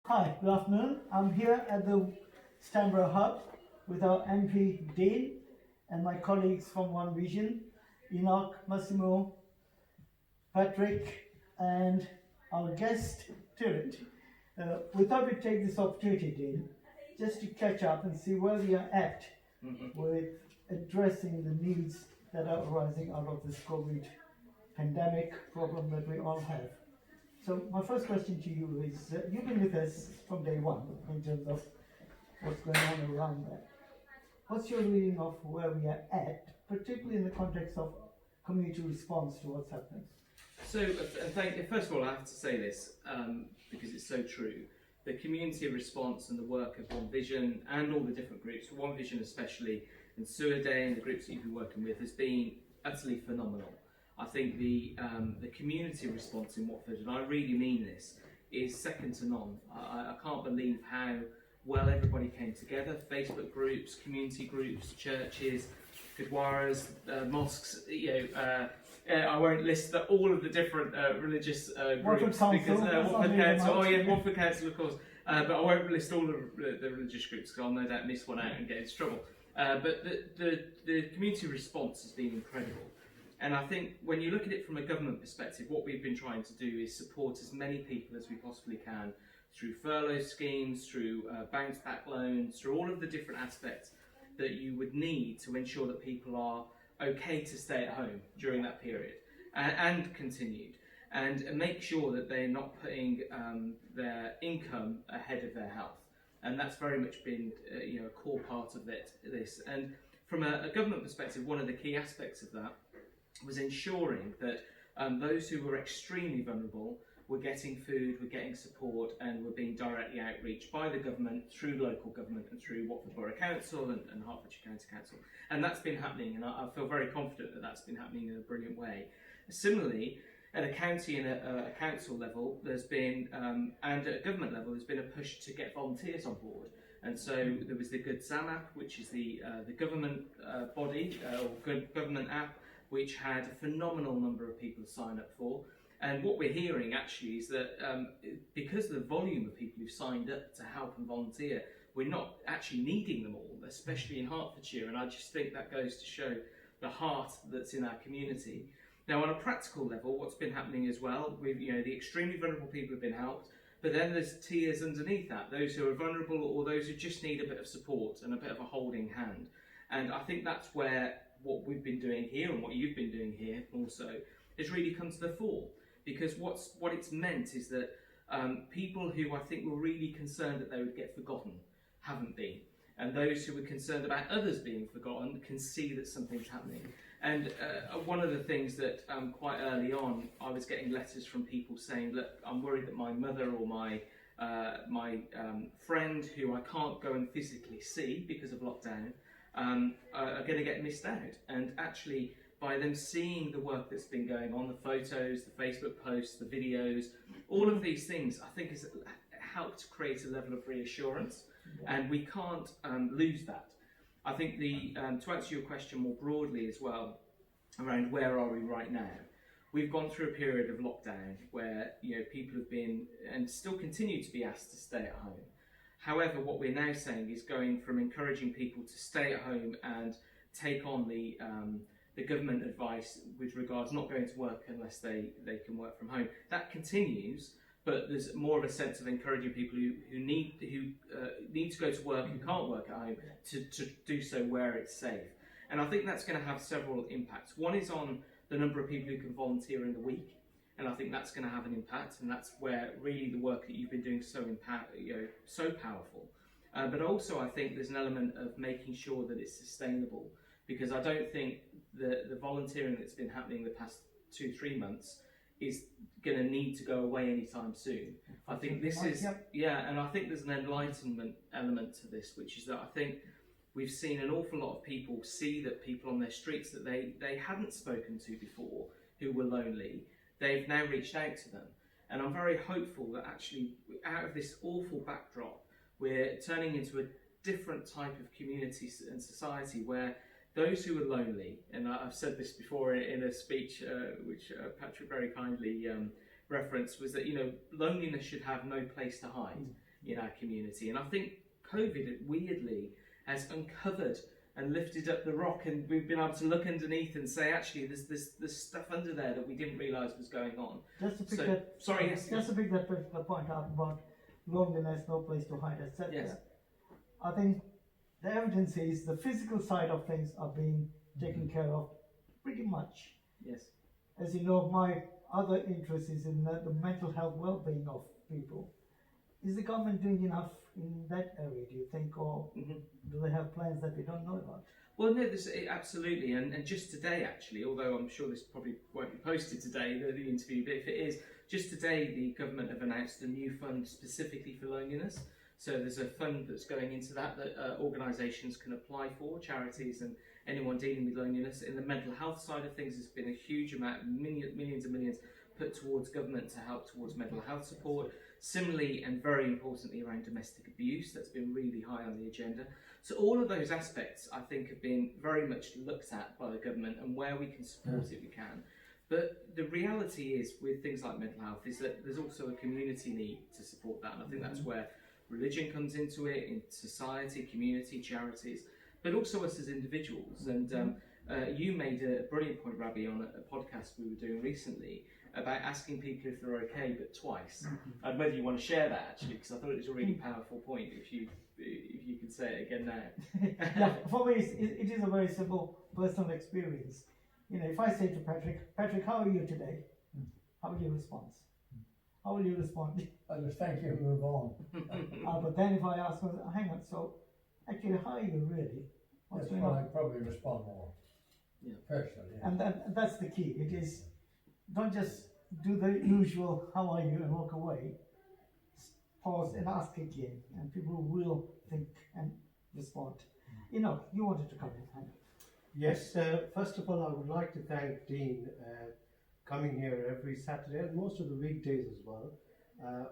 Hi, good afternoon. I'm here at the Stanborough Hub with our MP Dane and my colleagues from One Vision, Enoch, Massimo, Patrick, and our guest, Tirit. We thought we'd take this opportunity, Dane, just to catch up and see where we are at with addressing the needs that are arising out of this COVID pandemic problem that we all have. So my first question to you is, you've been with us from day one in terms of what's going on around that. What's your reading of where we are at, particularly in the context of community response to what's happening? So, first of all, I have to say this because it's so true. The community response and the work of One Vision and all the different groups, One Vision especially, and Sewer Day and the groups that you've been working with, has been utterly phenomenal. I think the community response in Watford, and I really mean this, is second to none. I can't believe how well everybody came together. Facebook groups, community groups, churches, Gurdwaras, mosques. I won't list all of the different religious groups because Watford Council. Watford Council, of course. But I won't list all of the religious groups because I'll no doubt miss one out and get into trouble. But the community response has been incredible. And I think when you look at it from a government perspective, what we've been trying to do is support as many people as we possibly can through furlough schemes, through bounce back loans, through all of the different aspects that you would need to ensure that people are okay to stay at home during that period and continued, and make sure that they're not putting their income ahead of their health. And that's very much been a core part of this. And from a government perspective, one of the key aspects of that was ensuring that those who were extremely vulnerable were getting food, were getting support, and were being directly outreached by the government through local government and through Watford Borough Council and Hertfordshire County Council. And that's been happening, and I feel very confident that that's been happening in a brilliant way. Similarly, at a county and a council level, there's been, and at a government level, there's been a push to get volunteers on board. And so there was the Good Sam app, which is the government body, or Good Government app, which had a phenomenal number of people to sign up for. And what we're hearing actually is that because of the volume of people who've signed up to help and volunteer, we're not actually needing them all, especially in Hertfordshire. And I just think that goes to show the heart that's in our community. Now, on a practical level, what's been happening as well, with the extremely vulnerable people have been helped, but then there's tiers underneath that, those who are vulnerable or those who just need a bit of support and a bit of a holding hand. And I think that's where what we've been doing here and what you've been doing here also has really come to the fore. Because what it's meant is that people who I think were really concerned that they would get forgotten haven't been. And those who were concerned about others being forgotten can see that something's happening. And one of the things that quite early on, I was getting letters from people saying, look, I'm worried that my mother or my friend who I can't go and physically see because of lockdown are going to get missed out. And actually, by them seeing the work that's been going on, the photos, the Facebook posts, the videos, all of these things, I think has helped create a level of reassurance, and we can't lose that. I think to answer your question more broadly as well, around where are we right now, we've gone through a period of lockdown where people have been and still continue to be asked to stay at home. However, what we're now saying is going from encouraging people to stay at home and take on the government advice with regards not going to work unless they can work from home. That continues, but there's more of a sense of encouraging people who need to go to work who can't work at home to do so where it's safe. And I think that's going to have several impacts. One is on the number of people who can volunteer in the week, and I think that's going to have an impact, and that's where really the work that you've been doing so powerful. But also I think there's an element of making sure that it's sustainable, because I don't think the volunteering that's been happening the past 2-3 months is going to need to go away anytime soon. I think this is, and I think there's an enlightenment element to this, which is that I think we've seen an awful lot of people see that people on their streets that they hadn't spoken to before who were lonely, they've now reached out to them. And I'm very hopeful that actually out of this awful backdrop, we're turning into a different type of community and society where those who are lonely, and I've said this before in a speech which Patrick very kindly referenced, was that loneliness should have no place to hide. in our community. And I think COVID, weirdly, has uncovered and lifted up the rock, and we've been able to look underneath and say, actually, there's stuff under there that we didn't realise was going on. Just to pick So- that, sorry, yes, just to pick that particular point out about loneliness, no place to hide, etc. Yes. I think the evidence is the physical side of things are being taken care of pretty much. Yes. As you know, my other interest is in the mental health well-being of people. Is the government doing enough in that area, do you think, or Mhm. do they have plans that we don't know about? Well, no, absolutely, and just today, actually, although I'm sure this probably won't be posted today, the interview, but if it is, just today the government have announced a new fund specifically for loneliness. So there's a fund that's going into that organisations can apply for, charities and anyone dealing with loneliness. In the mental health side of things, there's been a huge amount, millions and millions put towards government to help towards mental health support. Similarly, and very importantly, around domestic abuse, that's been really high on the agenda. So all of those aspects, I think, have been very much looked at by the government, and where we can support it, we can. But the reality is, with things like mental health, is that there's also a community need to support that, and I think that's where religion comes into it, in society, community, charities, but also us as individuals. And you made a brilliant point, Rabbi, on a podcast we were doing recently about asking people if they're okay, but twice. And whether you want to share that, actually, because I thought it was a really powerful point, if you could say it again now. Yeah, for me, it is a very simple personal experience. You know, if I say to Patrick, how are you today? How will you respond? How will you respond? I just thank you and move on. But then if I ask, well, hang on, so actually, how are you really? What's That's going when on? I probably respond more. Yeah. Personally. And that's the key. It is, don't just do the usual, how are you, and walk away. Pause and ask again, and people will think and respond. You know, you wanted to come in, Hannah. Yes, first of all, I would like to thank Dean coming here every Saturday and most of the weekdays as well.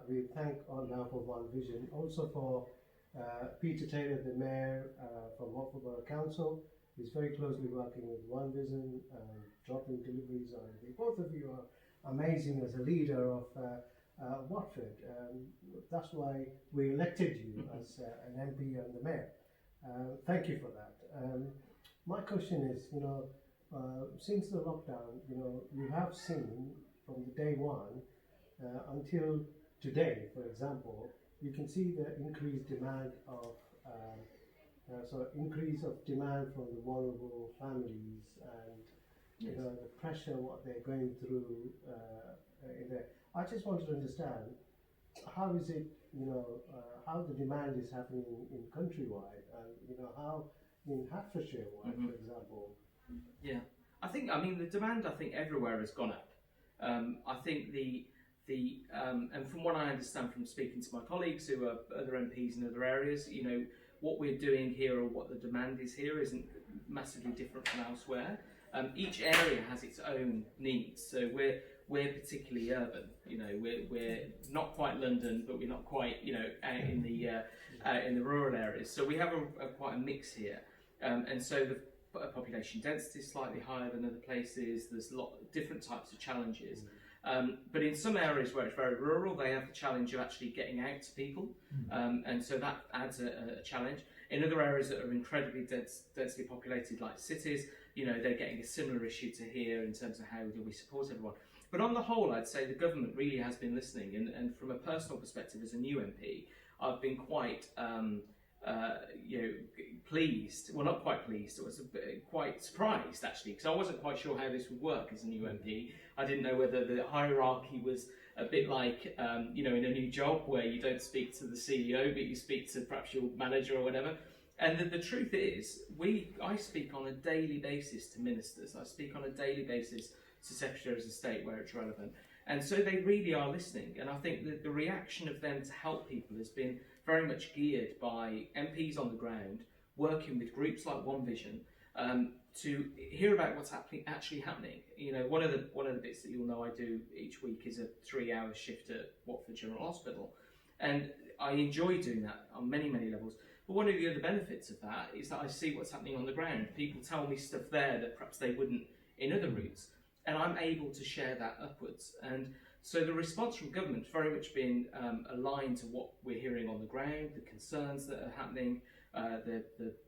We thank on behalf of One Vision, also for Peter Taylor, the Mayor from Watford Borough Council. He's very closely working with One Vision, dropping deliveries on everything. Both of you are amazing as a leader of Watford. That's why we elected you as an MP and the Mayor. Thank you for that. My question is, you know, since the lockdown, you know, you have seen from the day one until today, for example, you can see the increased demand of increase of demand from the vulnerable families, and you know, the pressure what they're going through in there. I just wanted to understand how is it, you know, how the demand is happening in countrywide, and you know how in Hertfordshire, for example. Yeah, I mean, the demand, I think, everywhere has gone up. I think and from what I understand from speaking to my colleagues who are other MPs in other areas, you know, what we're doing here or what the demand is here isn't massively different from elsewhere. Each area has its own needs, so we're particularly urban. You know, we're not quite London, but we're not quite, you know, out in the rural areas. So we have quite a mix here, and so the population density is slightly higher than other places. There's a lot of different types of challenges. But in some areas where it's very rural, they have the challenge of actually getting out to people, and so that adds a challenge. In other areas that are incredibly densely populated, like cities, you know, they're getting a similar issue to here in terms of how do we support everyone. But on the whole, I'd say the government really has been listening, and from a personal perspective, as a new MP, I've been quite you know, pleased. Well, not quite pleased. I was quite surprised, actually, because I wasn't quite sure how this would work as a new MP. I didn't know whether the hierarchy was a bit like, you know, in a new job where you don't speak to the CEO, but you speak to perhaps your manager or whatever. And the truth is, I speak on a daily basis to ministers. I speak on a daily basis to secretaries of state where it's relevant. And so they really are listening. And I think that the reaction of them to help people has been very much geared by MPs on the ground, working with groups like One Vision, to hear about what's actually happening. You know, one of the bits that you'll know I do each week is a 3-hour shift at Watford General Hospital, and I enjoy doing that on many levels. But one of the other benefits of that is that I see what's happening on the ground. People tell me stuff there that perhaps they wouldn't in other routes, and I'm able to share that upwards. And So the response from government's very much been aligned to what we're hearing on the ground, the concerns that are happening,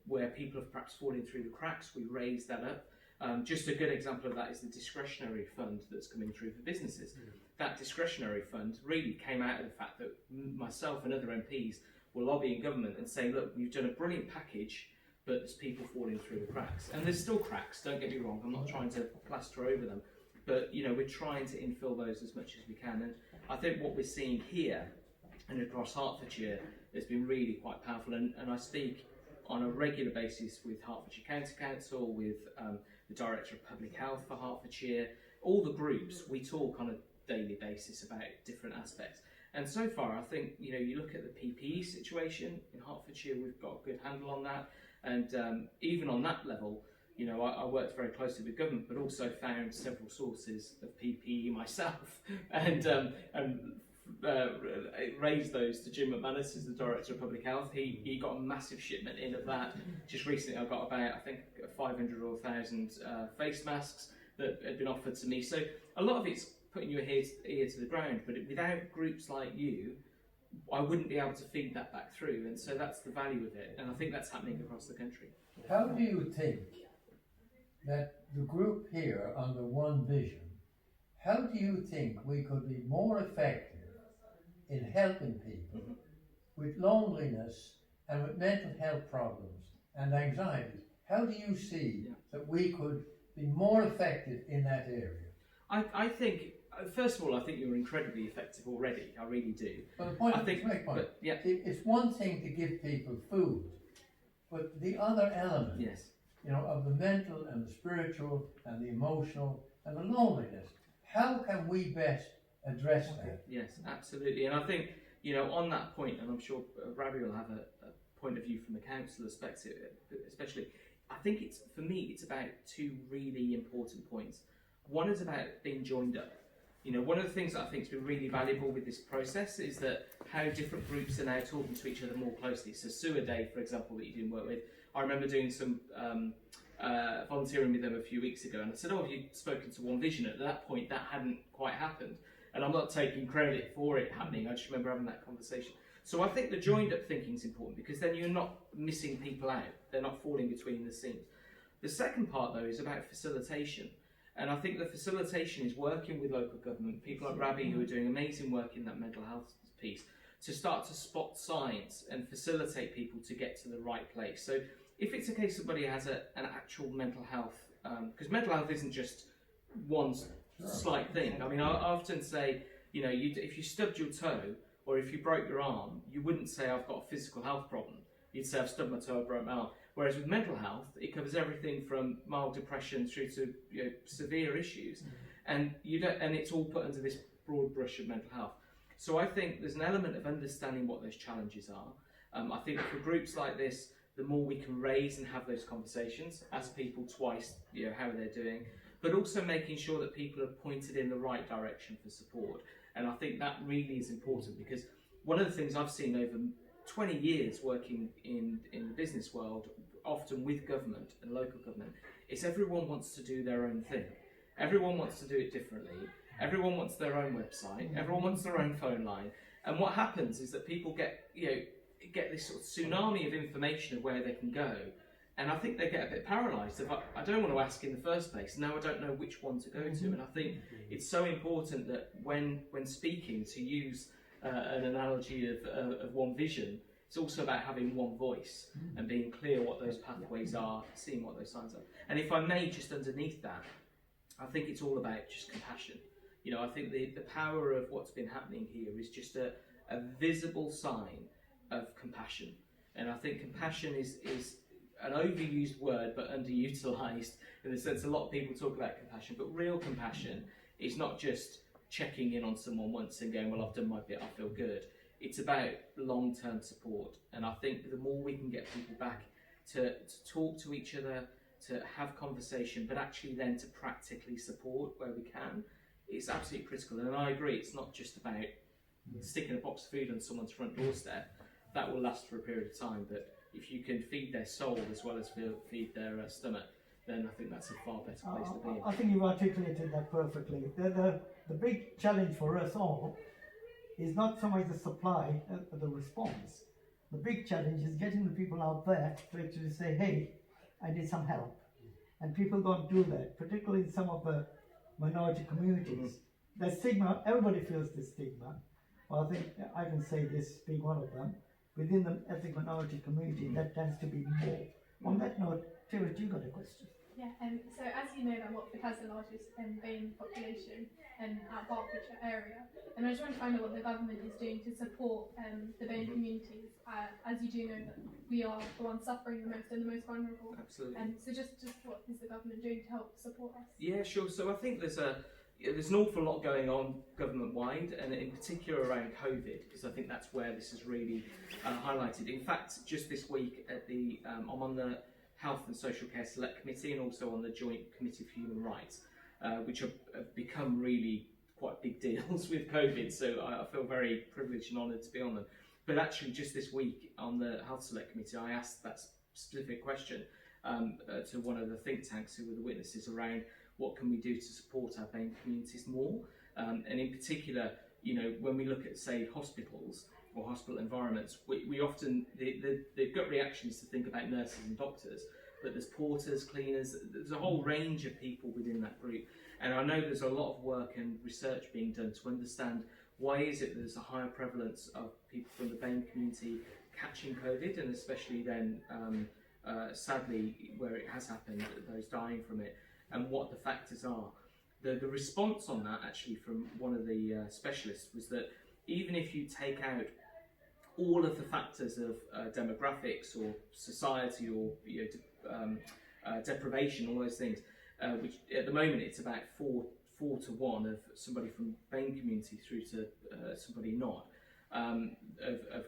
where people have perhaps fallen through the cracks. We raised that up. Just a good example of that is the discretionary fund that's coming through for businesses. That discretionary fund really came out of the fact that myself and other MPs were lobbying government and saying, look, you've done a brilliant package, but there's people falling through the cracks. And there's still cracks, don't get me wrong, I'm not trying to plaster over them. But we're trying to infill those as much as we can. And I think what we're seeing here and across Hertfordshire has been really quite powerful. And I speak on a regular basis with Hertfordshire County Council, with the Director of Public Health for Hertfordshire, all the groups. We talk on a daily basis about different aspects. And so far, I think, you look at the PPE situation in Hertfordshire, we've got a good handle on that. And even on that level, I worked very closely with government, but also found several sources of PPE myself and raised those to Jim McManus, as the Director of Public Health. He got a massive shipment in of that. Just recently I got about, I think, 500 or 1,000 face masks that had been offered to me. So a lot of it's putting your ear to the ground, but without groups like you, I wouldn't be able to feed that back through. And so that's the value of it. And I think that's happening across the country. How do you think that the group here under One Vision, how do you think we could be more effective in helping people with loneliness and with mental health problems and anxieties? How do you see that we could be more effective in that area? I think, first of all, I think you're incredibly effective already. I really do. But the point, I think, but, yeah. It's one thing to give people food, but the other element, Yes. Of the mental and the spiritual and the emotional and the loneliness, how can we best address that? Yes, absolutely. And I think, on that point, and I'm sure Ravi will have a point of view from the council perspective, especially, I think for me, it's about two really important points. One is about being joined up. One of the things that I think has been really valuable with this process is that how different groups are now talking to each other more closely. So Sewer Day, for example, that you didn't work with, I remember doing some volunteering with them a few weeks ago, and I said, have you spoken to One Vision? At that point, that hadn't quite happened. And I'm not taking credit for it happening, I just remember having that conversation. So I think the joined up thinking is important, because then you're not missing people out. They're not falling between the seams. The second part, though, is about facilitation. And I think the facilitation is working with local government, people like Ravi who are doing amazing work in that mental health piece, to start to spot signs and facilitate people to get to the right place. So if it's a case somebody has an actual mental health, because mental health isn't just one slight thing. I mean, I often say, if you stubbed your toe or if you broke your arm, you wouldn't say I've got a physical health problem. You'd say I've stubbed my toe or broke my arm. Whereas with mental health, it covers everything from mild depression through to severe issues, and it's all put under this broad brush of mental health. So I think there's an element of understanding what those challenges are. I think for groups like this, the more we can raise and have those conversations, ask people twice, how they're doing, but also making sure that people are pointed in the right direction for support. And I think that really is important, because one of the things I've seen over 20 years working in the business world, often with government and local government, is everyone wants to do their own thing. Everyone wants to do it differently. Everyone wants their own website. Everyone wants their own phone line. And what happens is that people get this sort of tsunami of information of where they can go. And I think they get a bit paralysed. I don't want to ask in the first place. Now I don't know which one to go to. And I think it's so important that when speaking, to use an analogy of One Vision, it's also about having one voice and being clear what those pathways are, seeing what those signs are. And if I may, just underneath that, I think it's all about just compassion. I think the power of what's been happening here is just a visible sign of compassion. And I think compassion is an overused word, but underutilised, in the sense a lot of people talk about compassion, but real compassion is not just checking in on someone once and going, well, I've done my bit, I feel good. It's about long-term support. And I think the more we can get people back to talk to each other, to have conversation, but actually then to practically support where we can, it's absolutely critical. And I agree, it's not just about sticking a box of food on someone's front doorstep. That will last for a period of time, but if you can feed their soul as well as feed their stomach, then I think that's a far better place to be in. I think you've articulated that perfectly. The big challenge for us all is not so much the supply, the response. The big challenge is getting the people out there to actually say, hey, I need some help. And people don't do that, particularly in some of the minority communities. The stigma, everybody feels this stigma. Well, I think I can say this being one of them. Within the ethnic minority community, that tends to be more. On that note, Tiraj, you got a question? Yeah, so as you know, that Watford has the largest BAME population at Berkshire area, and I just want to find out what the government is doing to support the BAME communities, as you do know that we are the ones suffering the most and the most vulnerable. Absolutely. So just what is the government doing to help support us? Yeah, sure. So I think there's an awful lot going on government-wide, and in particular around COVID, because I think that's where this is really highlighted. In fact, just this week at I'm on the Health and Social Care Select Committee and also on the Joint Committee for Human Rights, which have become really quite big deals with COVID, so I feel very privileged and honoured to be on them. But actually just this week on the Health Select Committee, I asked that specific question to one of the think tanks who were the witnesses around what can we do to support our BAME communities more, and in particular, you know, when we look at, say, hospitals or hospital environments, we often, the gut reaction is to think about nurses and doctors, but there's porters, cleaners, there's a whole range of people within that group. And I know there's a lot of work and research being done to understand why is it there's a higher prevalence of people from the BAME community catching COVID, and especially then, sadly, where it has happened, those dying from it, and what the factors are. The response on that, actually, from one of the specialists was that even if you take out all of the factors of demographics or society or deprivation, all those things, which at the moment it's about 4 to 1 of somebody from BAME community through to somebody not, of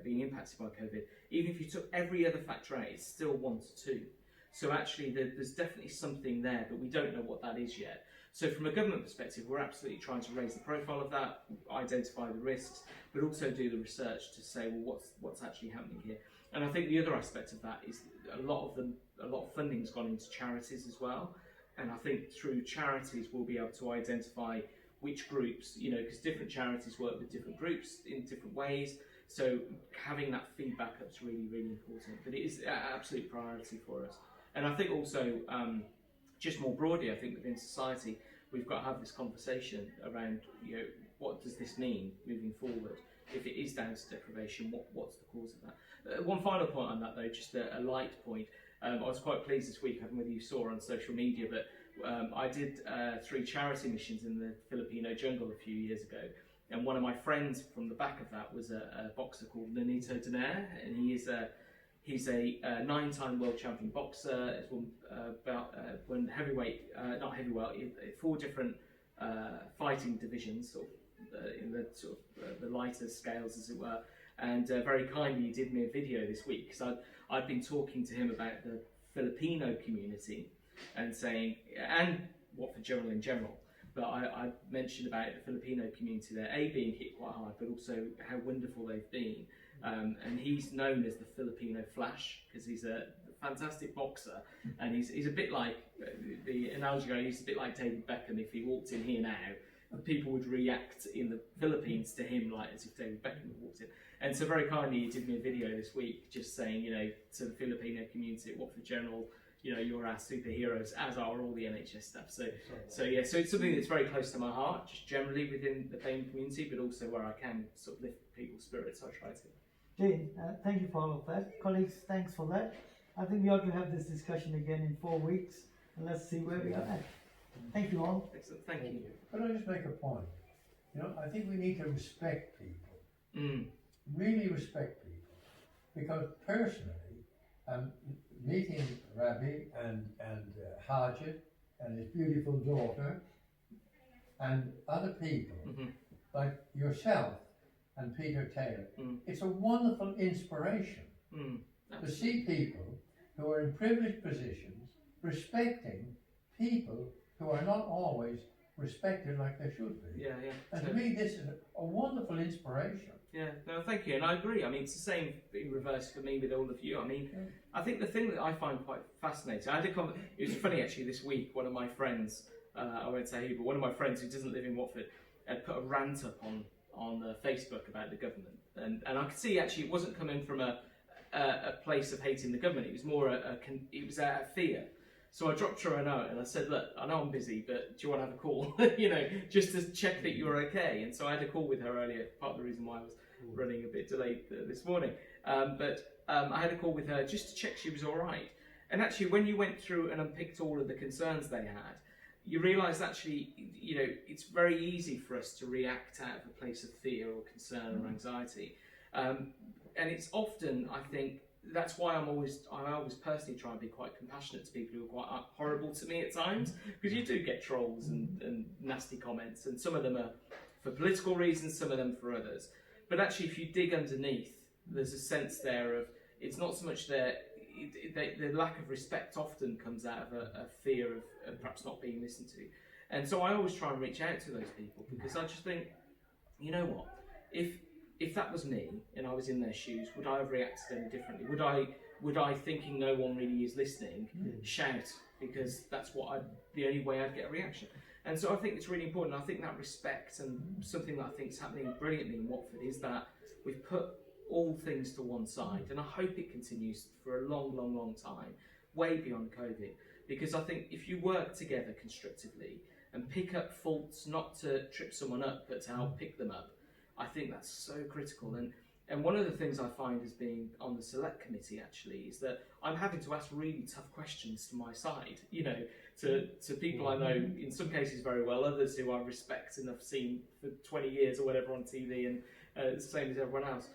being impacted by COVID. Even if you took every other factor out, it's still 1 to 2. So actually there's definitely something there, but we don't know what that is yet. So from a government perspective, we're absolutely trying to raise the profile of that, identify the risks, but also do the research to say, well, what's actually happening here. And I think the other aspect of that is a lot of funding's gone into charities as well. And I think through charities, we'll be able to identify which groups, you know, because different charities work with different groups in different ways. So having that feedback up is really, really important. But it is an absolute priority for us. And I think also, just more broadly, I think within society, we've got to have this conversation around, you know, what does this mean moving forward? If it is down to deprivation, what's the cause of that? One final point on that though, just a light point. I was quite pleased this week, I don't know whether you saw on social media, but I did 3 charity missions in the Filipino jungle a few years ago. And one of my friends from the back of that was a boxer called Nonito Donaire, and he's a 9-time world champion boxer. He's won heavyweight, not heavyweight, 4 different fighting divisions, sort of, in the sort of the lighter scales, as it were. And very kindly, he did me a video this week because I'd been talking to him about the Filipino community and saying, and Watford General in general. But I mentioned about the Filipino community there, being hit quite hard, but also how wonderful they've been. And he's known as the Filipino Flash because he's a fantastic boxer, and he's a bit like, the analogy I use, a bit like David Beckham. If he walked in here now, people would react in the Philippines to him like as if David Beckham had walked in. And so very kindly, he did me a video this week just saying, you know, to the Filipino community at Watford General, you know, you're our superheroes, as are all the NHS staff. So yeah, so it's something that's very close to my heart, just generally within the BAME community, but also where I can sort of lift people's spirits, I try to. Jane, thank you for all of that. Colleagues, thanks for that. I think we ought to have this discussion again in 4 weeks, and let's see where we are at. Thank you all. Excellent, thank you. Could I just make a point? You know, I think we need to respect people. Mm. Really respect people. Because personally, meeting Rabi and Hajit and his beautiful daughter and other people like yourself and Peter Taylor, it's a wonderful inspiration to see people who are in privileged positions respecting people who are not always respected like they should be. Yeah, yeah. And to me, this is a wonderful inspiration. Yeah, no, thank you, and I agree. I mean, it's the same in reverse for me with all of you. I mean, I think the thing that I find quite fascinating, it was funny actually this week, one of my friends, I won't say who, but one of my friends who doesn't live in Watford had put a rant up on Facebook about the government, and I could see actually it wasn't coming from a place of hating the government, it was more it was out of fear. So I dropped her a note and I said, look, I know I'm busy, but do you want to have a call? You know, just to check that you're okay. And so I had a call with her earlier, part of the reason why I was running a bit delayed this morning. But I had a call with her just to check she was all right. And actually, when you went through and unpicked all of the concerns they had, you realise actually, you know, it's very easy for us to react out of a place of fear or concern or anxiety. And it's often, I think, that's why I always personally try and be quite compassionate to people who are quite horrible to me at times, because you do get trolls and nasty comments, and some of them are for political reasons, some of them for others. But actually, if you dig underneath, there's a sense there of, it's not so much the lack of respect often comes out of a fear of perhaps not being listened to. And so I always try and reach out to those people, because I just think, you know what, if that was me and I was in their shoes, would I have reacted any differently? Would I thinking no one really is listening, shout, because that's the only way I'd get a reaction. And so I think it's really important. I think that respect, and something that I think is happening brilliantly in Watford, is that we've put all things to one side, and I hope it continues for a long, long, long time, way beyond COVID, because I think if you work together constructively and pick up faults, not to trip someone up, but to help pick them up, I think that's so critical. And one of the things I find as being on the select committee actually is that I'm having to ask really tough questions to my side, you know, to people I know in some cases very well, others who I respect and have seen for 20 years or whatever on TV, and the same as everyone else.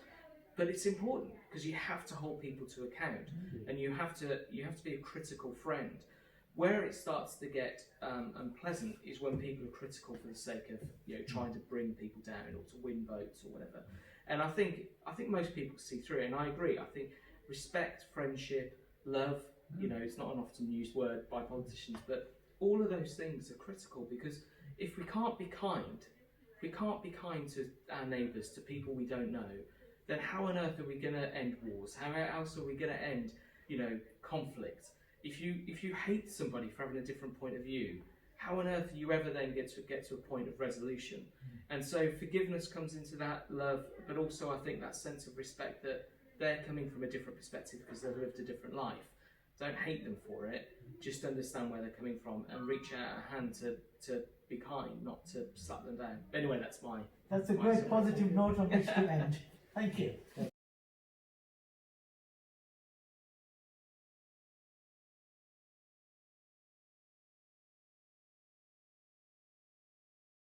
But it's important because you have to hold people to account, and you have to be a critical friend. Where it starts to get unpleasant is when people are critical for the sake of, you know, trying to bring people down or to win votes or whatever. And I think most people see through it, and I agree. I think respect, friendship, love, you know, it's not an often used word by politicians, but all of those things are critical, because if we can't be kind to our neighbours, to people we don't know, then how on earth are we going to end wars? How else are we going to end, you know, conflict? If you hate somebody for having a different point of view, how on earth do you ever then get to a point of resolution? And so forgiveness comes into that, love, but also I think that sense of respect that they're coming from a different perspective because they've lived a different life. Don't hate them for it, just understand where they're coming from and reach out a hand to be kind, not to slap them down. Anyway, that's a great positive note on which to end. Thank you.